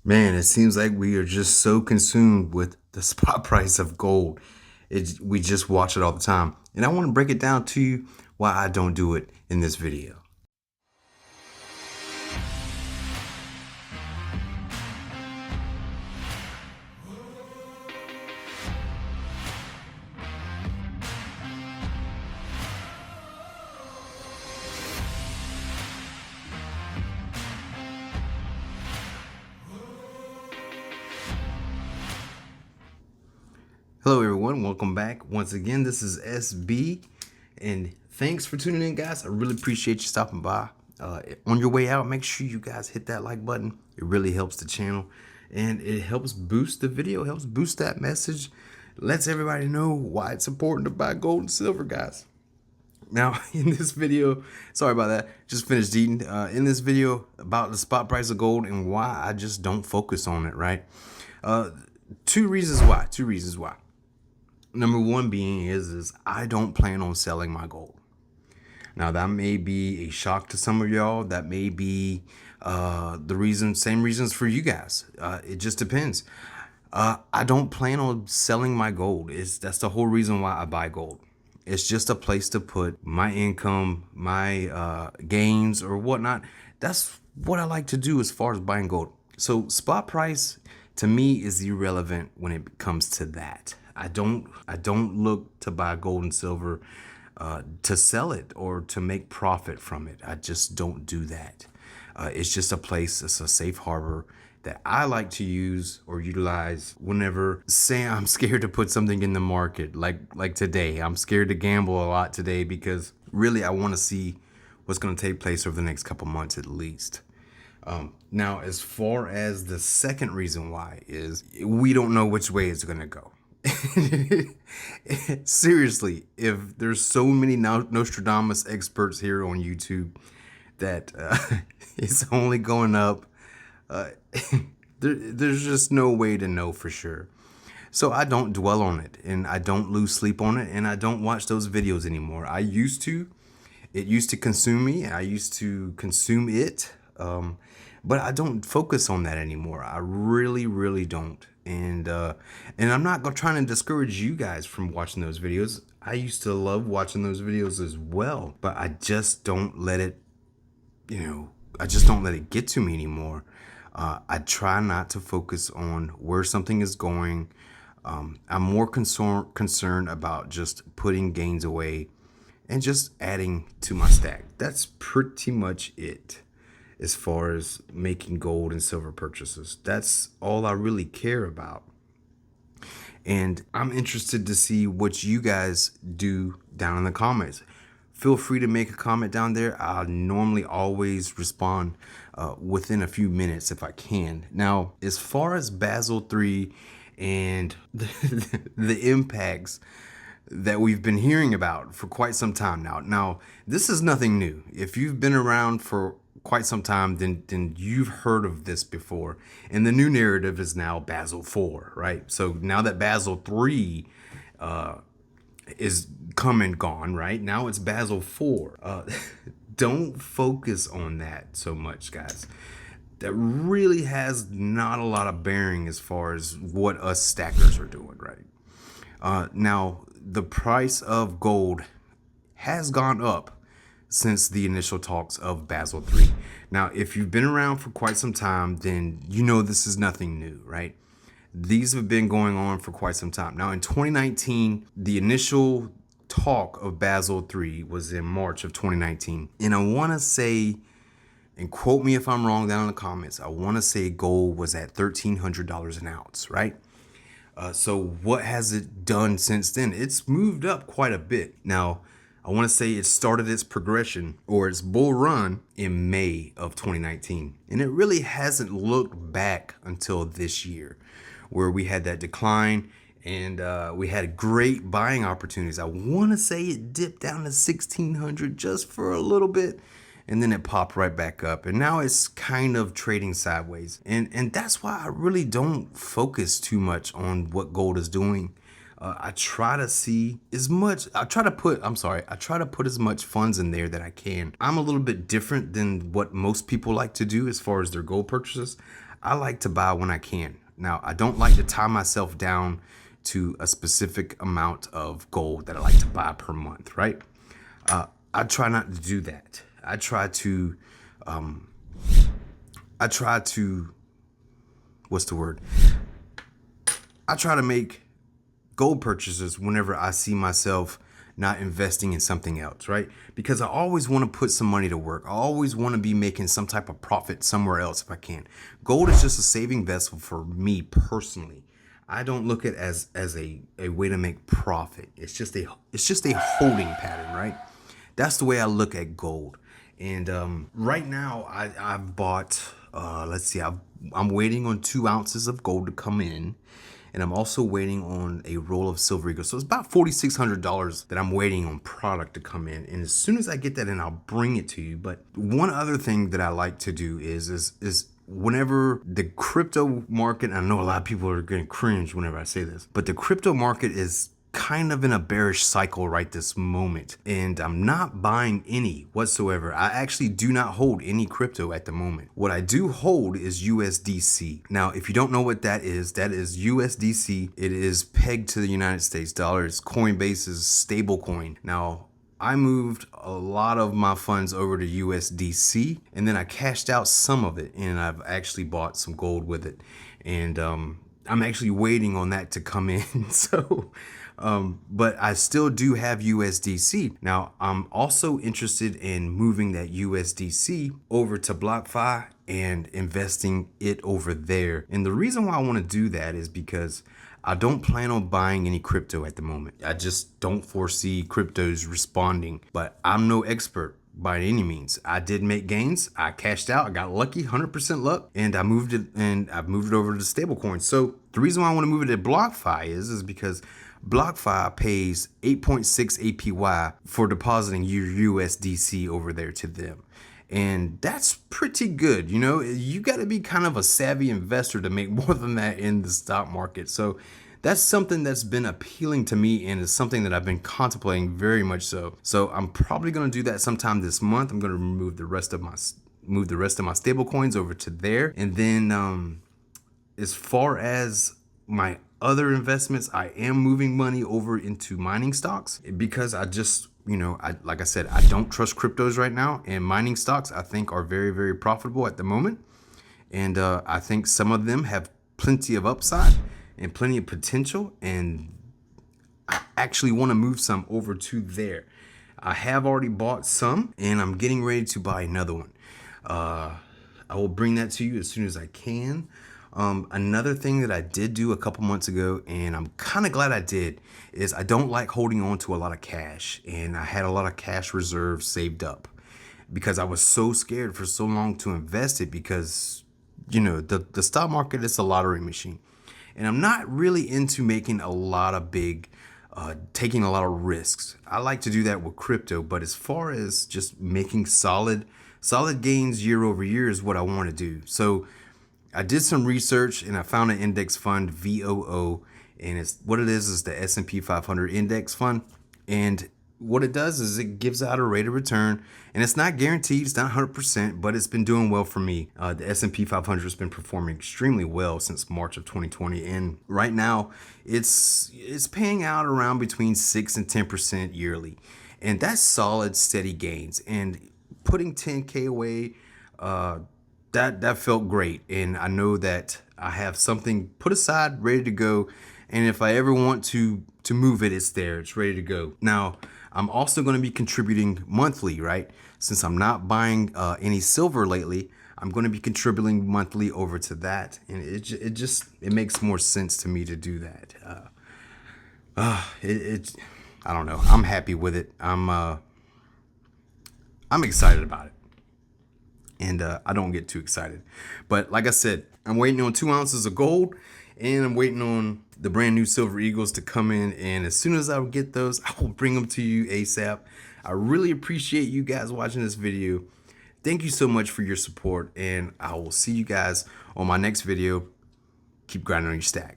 Man, it seems like we are just so consumed with the spot price of gold. We just watch it all the time. And I want to break it down to you why I don't do it in this video. Hello, everyone. Welcome back. Once again, this is SB. And thanks for tuning in, guys. I really appreciate you stopping by. On your way out, make sure you guys hit that like button. It really helps the channel. And it helps boost the video, helps boost that message. Lets everybody know why it's important to buy gold and silver, guys. Now, in this video, sorry about that, just finished eating. In this video about the spot price of gold and why I just don't focus on it, right? Two reasons why. Number one being is I don't plan on selling my gold. Now that may be a shock to some of y'all. That may be same reasons for you guys. It just depends. I don't plan on selling my gold. That's the whole reason why I buy gold. It's just a place to put my income, my gains or whatnot. That's what I like to do as far as buying gold. So spot price to me is irrelevant when it comes to that. I don't look to buy gold and silver to sell it or to make profit from it. I just don't do that. It's just a place, it's a safe harbor that I like to use or utilize whenever, say, I'm scared to put something in the market. Like today, I'm scared to gamble a lot today because really I want to see what's going to take place over the next couple months at least. Now, as far as the second reason why is we don't know which way it's going to go. Seriously, if there's so many Nostradamus experts here on YouTube that it's only going up, there's just no way to know for sure. So I don't dwell on it and I don't lose sleep on it and I don't watch those videos anymore. I used to. It used to consume me. I used to consume it. But I don't focus on that anymore. I really don't. And I'm not trying to discourage you guys from watching those videos. I used to love watching those videos as well, but I just don't let it, I just don't let it get to me anymore. I try not to focus on where something is going. I'm more concerned about just putting gains away and just adding to my stack. That's pretty much it as far as making gold and silver purchases. That's all I really care about. And I'm interested to see what you guys do down in the comments. Feel free to make a comment down there. I'll normally always respond within a few minutes if I can. Now, as far as Basel III and the impacts that we've been hearing about for quite some time now. Now, this is nothing new. If you've been around for quite some time, then you've heard of this before. And the new narrative is now Basel IV, right? So now that Basel III is come and gone, right? Now it's Basel IV. Don't focus on that so much, guys. That really has not a lot of bearing as far as what us stackers are doing, right? Now, the price of gold has gone up since the initial talks of Basel III. Now, if you've been around for quite some time, then you know this is nothing new, right? These have been going on for quite some time. Now, in 2019, the initial talk of Basel III was in March of 2019. And I want to say, and quote me if I'm wrong down in the comments, I want to say gold was at $1,300 an ounce, right? So what has it done since then? It's moved up quite a bit. Now, I want to say it started its progression or its bull run in May of 2019. And it really hasn't looked back until this year where we had that decline and we had great buying opportunities. I want to say it dipped down to 1600 just for a little bit and then it popped right back up and now it's kind of trading sideways and that's why I really don't focus too much on what gold is doing. I try to see as much, I try to put as much funds in there that I can. I'm a little bit different than what most people like to do as far as their gold purchases. I like to buy when I can. Now, I don't like to tie myself down to a specific amount of gold that I like to buy per month, right? I try not to do that. I try to, what's the word? I try to make gold purchases whenever I see myself not investing in something else, right? Because I always want to put some money to work. I always want to be making some type of profit somewhere else if I can. Gold is just a saving vessel for me personally. I don't look at it as a way to make profit. It's just a holding pattern, right? That's the way I look at gold. And right now, I've bought. Let's see. I'm waiting on 2 ounces of gold to come in, and I'm also waiting on a roll of silver eagles. So it's about $4,600 that I'm waiting on product to come in. And as soon as I get that in, I'll bring it to you. But one other thing that I like to do is whenever the crypto market, I know a lot of people are going to cringe whenever I say this, but the crypto market is kind of in a bearish cycle right this moment, and I'm not buying any whatsoever. I actually do not hold any crypto at the moment. What I do hold is USDC. Now, if you don't know what that is USDC. It is pegged to the United States dollar. It's Coinbase's stable coin. Now, I moved a lot of my funds over to USDC, and then I cashed out some of it, and I've actually bought some gold with it. And I'm actually waiting on that to come in. So, but I still do have USDC. Now, I'm also interested in moving that USDC over to BlockFi and investing it over there. And the reason why I want to do that is because I don't plan on buying any crypto at the moment. I just don't foresee cryptos responding, but I'm no expert by any means. I did make gains. I cashed out. I got lucky, 100% luck, and I've moved it over to stablecoin. So the reason why I want to move it to BlockFi is because BlockFi pays 8.6 APY for depositing your USDC over there to them. And that's pretty good. You know, you got to be kind of a savvy investor to make more than that in the stock market. So that's something that's been appealing to me, and is something that I've been contemplating very much so. So I'm probably going to do that sometime this month. I'm going to move the rest of my stable coins over to there. And then as far as my other investments, I am moving money over into mining stocks because I just, like I said, I don't trust cryptos right now, and mining stocks I think are very, very profitable at the moment. And I think some of them have plenty of upside and plenty of potential, and I actually want to move some over to there. I have already bought some, and I'm getting ready to buy another one. I will bring that to you as soon as I can. Another thing that I did do a couple months ago, and I'm kind of glad I did, is I don't like holding on to a lot of cash, and I had a lot of cash reserves saved up because I was so scared for so long to invest it because, the stock market is a lottery machine, and I'm not really into making a lot of taking a lot of risks. I like to do that with crypto, but as far as just making solid gains year over year is what I want to do. So I did some research and I found an index fund, VOO, and it is the S&P 500 index fund. And what it does is it gives out a rate of return, and it's not guaranteed, it's not 100%, but it's been doing well for me. The S&P 500 has been performing extremely well since March of 2020, and right now it's paying out around between 6 and 10% yearly, and that's solid, steady gains. And putting 10K away, that felt great, and I know that I have something put aside, ready to go, and if I ever want to move it, it's there, it's ready to go. Now, I'm also going to be contributing monthly, right? Since I'm not buying any silver lately, I'm going to be contributing monthly over to that, and it makes more sense to me to do that. I don't know. I'm happy with it. I'm excited about it. And I don't get too excited. But like I said, I'm waiting on 2 ounces of gold, and I'm waiting on the brand new Silver Eagles to come in. And as soon as I get those, I will bring them to you ASAP. I really appreciate you guys watching this video. Thank you so much for your support, and I will see you guys on my next video. Keep grinding on your stack.